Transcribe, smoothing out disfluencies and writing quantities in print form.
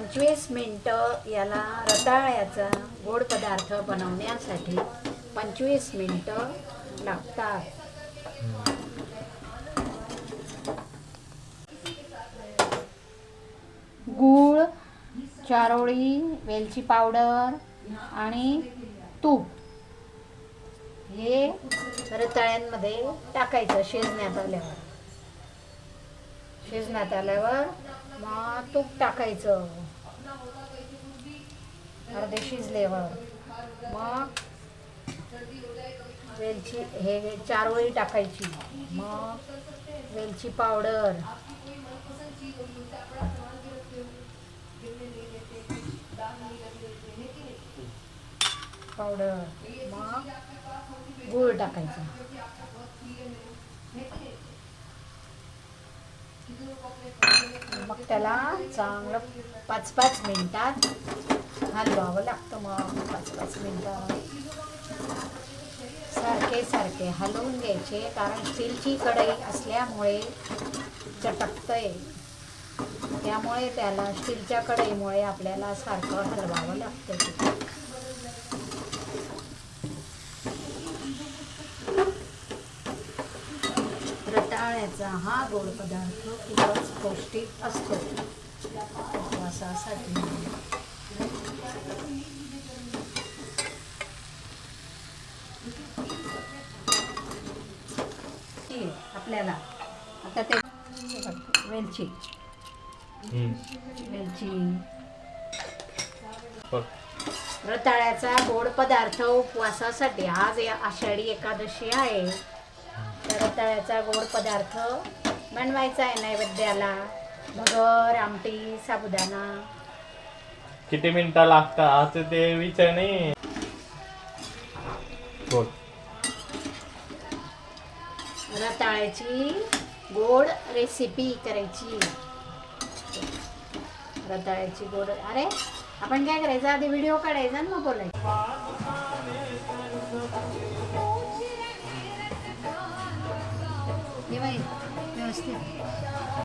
25 मिनटं याला रताळ्याचा गोड पदार्थ बनवण्यासाठी 25 मिनटं लागतात. गूळ, चारोळी, वेलची पावडर आणि तूप हे रताळ्यांमध्ये टाकायचं. शिजण्यात आल्यावर मग तूप टाकायचं. अर्धे शिजल्यावर मग चारोळी टाकायची. मग वेलची पावडर, मग गूळ टाकायचा. मग त्याला चांगलं 5-5 मिनिटात हलवावं लागतं. मग 5-5 मिनिटात सारखे हलवून घ्यायचे, कारण स्टीलची कढई असल्यामुळे चटकतंय. त्यामुळे त्याला स्टीलच्या कढईमुळे आपल्याला सारखं हलवावं लागतं. रताळ्याचा हा गोड पदार्थ खूपच पौष्टिक असतो उपवासासाठी. आपल्याला आता ते वेलची रताळ्याचा गोड पदार्थ उपवासासाठी. आज आषाढी एकादशी आहे, तर रताळ्याचा गोड पदार्थ बनवायचा आहे नैवेद्याला. भगर, आमटी, साबुदाणा. किती मिनिटं लागतात ते विचार नाही. रताळ्याची गोड रेसिपी करायची. रताळ्याची गोड. अरे आपण काय करायचं, आधी व्हिडिओ काढायचा आणि मग बोलायचं. हे बाई व्यवस्थित